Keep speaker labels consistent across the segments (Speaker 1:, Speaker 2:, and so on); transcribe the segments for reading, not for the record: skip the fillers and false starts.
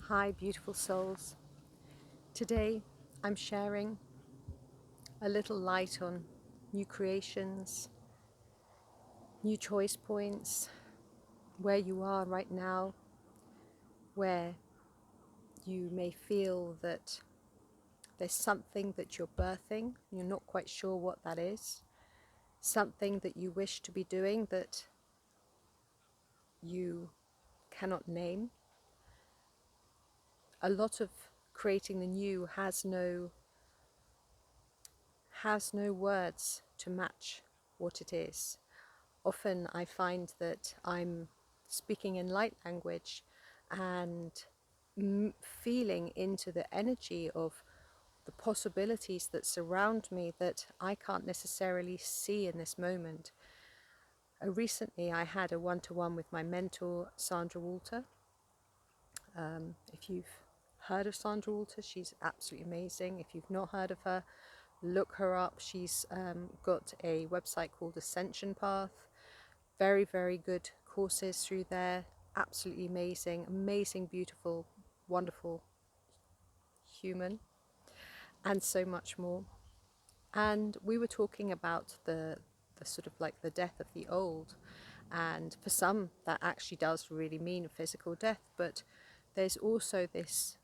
Speaker 1: Hi, beautiful souls. Today I'm sharing a little light on new creations, new choice points, where you are right now, where you may feel that there's something that you're birthing, you're not quite sure what that is, something that you wish to be doing that you cannot name. A lot of creating the new has no words to match what it is. Often I find that I'm speaking in light language and feeling into the energy of the possibilities that surround me that I can't necessarily see in this moment. Recently I had a one-to-one with my mentor Sandra Walter. If you've heard of Sandra Walter, she's absolutely amazing. If you've not heard of her, look her up. She's got a website called Ascension. Very, very good courses through there. Absolutely amazing, beautiful, wonderful human, and so much more. And we were talking about the sort of like the death of the old. And for some, that actually does really mean physical death. But there's also this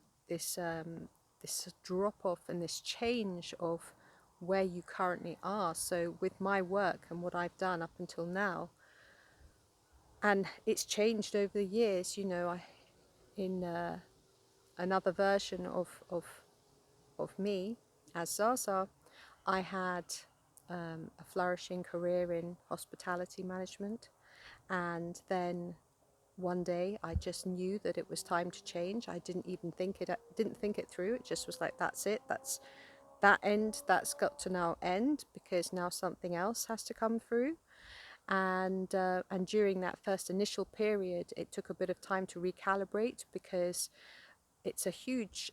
Speaker 1: drop off and this change of where you currently are. So with my work and what I've done up until now, and it's changed over the years, in another version of me as Zaza, I had a flourishing career in hospitality management, and then one day I just knew that it was time to change. I didn't think it through. It just was like, that's it, that's got to now end, because now something else has to come through. And during that first initial period, it took a bit of time to recalibrate, because it's a huge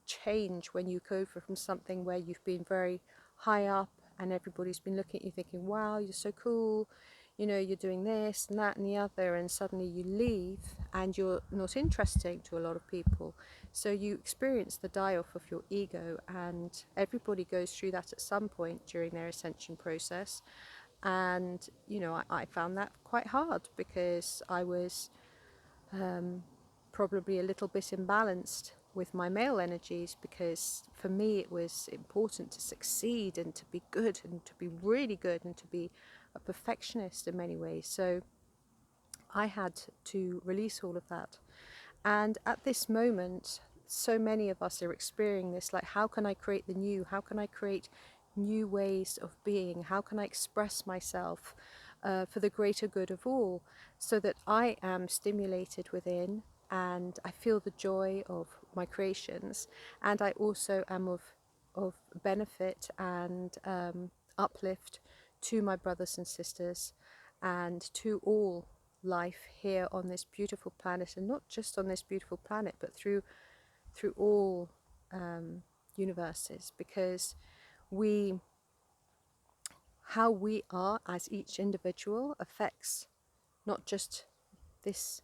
Speaker 1: change when you go from something where you've been very high up and everybody's been looking at you thinking, wow, you're so cool, you're doing this and that and the other, and suddenly you leave and you're not interesting to a lot of people. So you experience the die-off of your ego, and everybody goes through that at some point during their ascension process. And I found that quite hard, because I was probably a little bit imbalanced with my male energies, because for me it was important to succeed and to be good and to be really good and to be a perfectionist in many ways. So I had to release all of that. And at this moment, so many of us are experiencing this, like, how can I create the new? How can I create new ways of being? How can I express myself for the greater good of all, so that I am stimulated within and I feel the joy of my creations, and I also am of benefit and uplift to my brothers and sisters and to all life here on this beautiful planet, and not just on this beautiful planet, but through all universes, because how we are as each individual affects not just this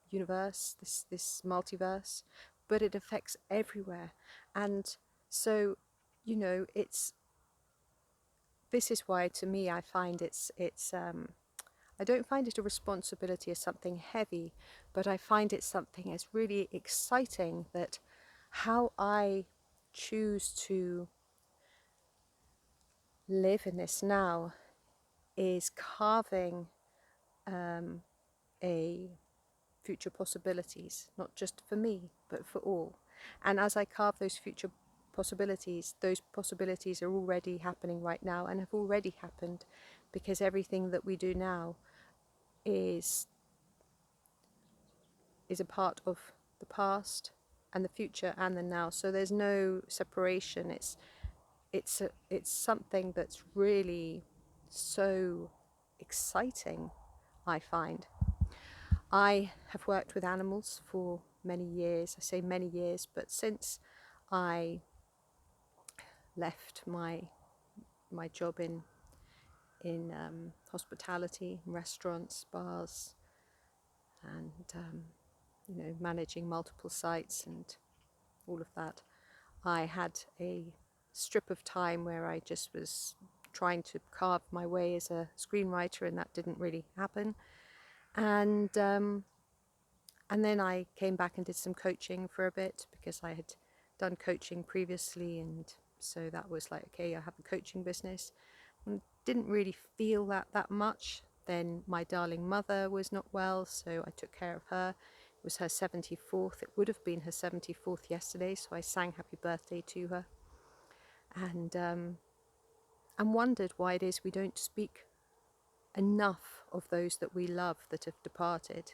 Speaker 1: universe, this multiverse, but it affects everywhere. And so, this is why, to me, I find I don't find it a responsibility as something heavy, but I find it something as really exciting, that how I choose to live in this now is carving a future possibilities, not just for me, but for all. And as I carve those future possibilities, those possibilities are already happening right now and have already happened, because everything that we do now is a part of the past and the future and the now. So there's no separation. It's something that's really so exciting, I find. I have worked with animals for many years. I say many years, but since I left my job in hospitality, restaurants, bars, and managing multiple sites and all of that, I had a strip of time where I just was trying to carve my way as a screenwriter, and that didn't really happen. And then I came back and did some coaching for a bit because I had done coaching previously, and so that was like, okay, I have a coaching business. And didn't really feel that much. Then my darling mother was not well, so I took care of her. It was her 74th. It would have been her 74th yesterday, so I sang happy birthday to her. And wondered why it is we don't speak enough of those that we love that have departed,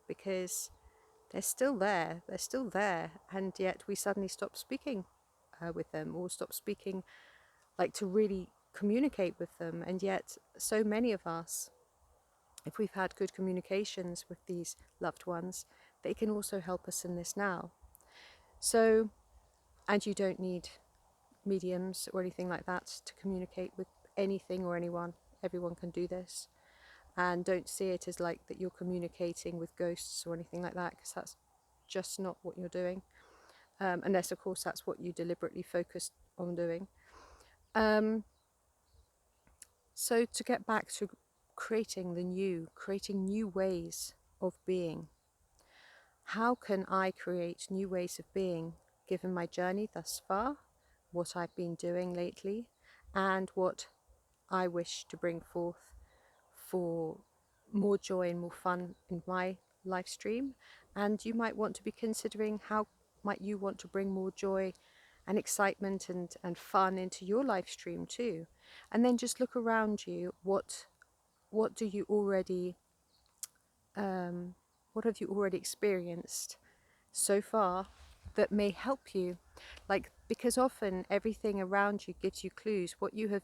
Speaker 1: because they're still there, and yet we suddenly stop speaking with them, or stop speaking, like, to really communicate with them. And yet so many of us, if we've had good communications with these loved ones, they can also help us in this now. So, and you don't need mediums or anything like that to communicate with anything or anyone. Everyone can do this. And don't see it as like that you're communicating with ghosts or anything like that, because that's just not what you're doing, unless of course that's what you deliberately focused on doing. So to get back to creating new ways of being, how can I create new ways of being given my journey thus far, what I've been doing lately, and what I wish to bring forth for more joy and more fun in my live stream? And you might want to be considering how might you want to bring more joy and excitement and fun into your live stream too. And then just look around you. What do you already what have you already experienced so far that may help you? Like, because often everything around you gives you clues what you have,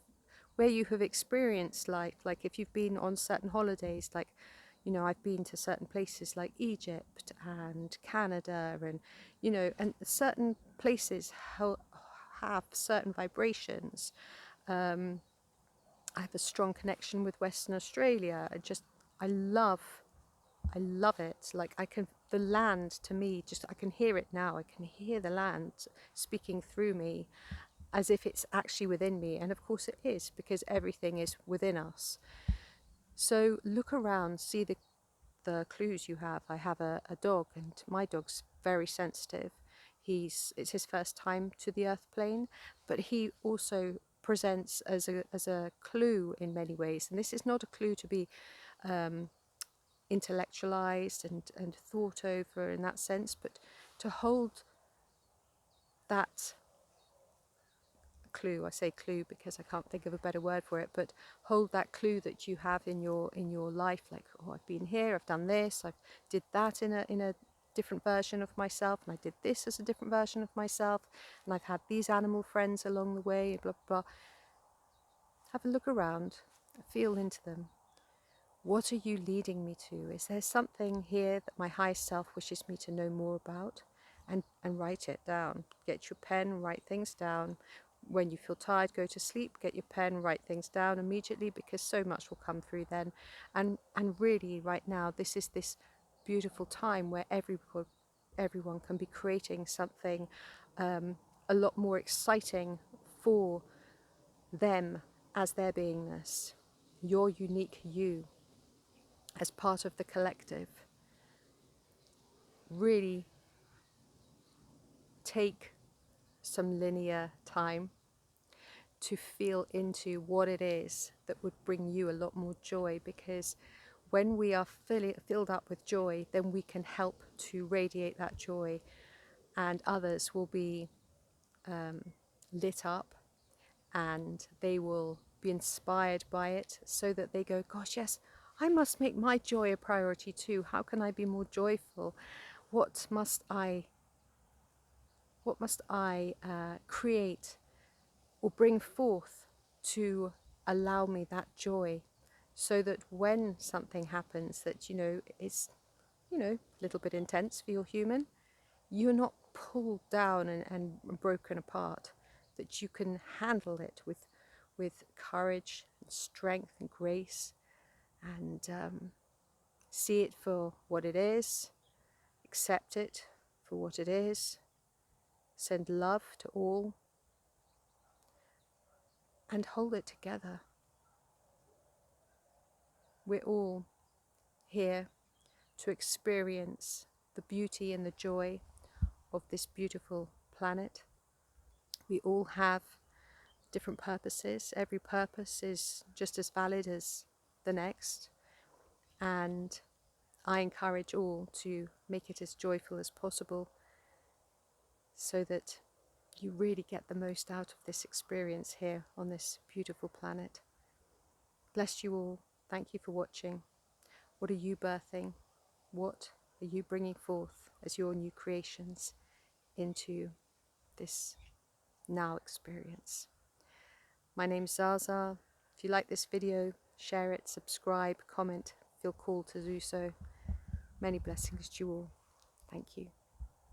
Speaker 1: where you have experienced like if you've been on certain holidays, like, I've been to certain places like Egypt and Canada, and and certain places have certain vibrations. I have a strong connection with Western Australia. I love I love it. Like, the land to me, just, I can hear it now. I can hear the land speaking through me as if it's actually within me. And of course it is, because everything is within us. So look around, see the clues you have. I have a dog, and my dog's very sensitive. It's his first time to the earth plane, but he also presents as a clue in many ways. And this is not a clue to be intellectualized and thought over in that sense, but to hold that clue. I say clue because I can't think of a better word for it, but hold that clue that you have in your life, like, oh, I've been here, I've done this, I've did that in a different version of myself, and I did this as a different version of myself, and I've had these animal friends along the way, blah blah blah. Have a look around, feel into them. What are you leading me to? Is there something here that my higher self wishes me to know more about? And write it down. Get your pen, write things down. When you feel tired, go to sleep, get your pen, write things down immediately, because so much will come through then. And really, right now, this is this beautiful time where everyone can be creating something a lot more exciting for them as their beingness. Your unique you as part of the collective. Really take some linear time to feel into what it is that would bring you a lot more joy, because when we are filled up with joy, then we can help to radiate that joy, and others will be lit up, and they will be inspired by it, so that they go, gosh, yes, I must make my joy a priority too. How can I be more joyful? What must I create or bring forth to allow me that joy, so that when something happens that is a little bit intense for your human, you're not pulled down and broken apart, that you can handle it with courage and strength and grace, and see it for what it is, accept it for what it is, send love to all, and hold it together. We're all here to experience the beauty and the joy of this beautiful planet. We all have different purposes. Every purpose is just as valid as the next, and I encourage all to make it as joyful as possible so that you really get the most out of this experience here on this beautiful planet. Bless you all. Thank you for watching. What are you birthing? What are you bringing forth as your new creations into this now experience? My name's Zaza. If you like this video, share it, subscribe, comment, feel called to do so. Many blessings to you all. Thank you.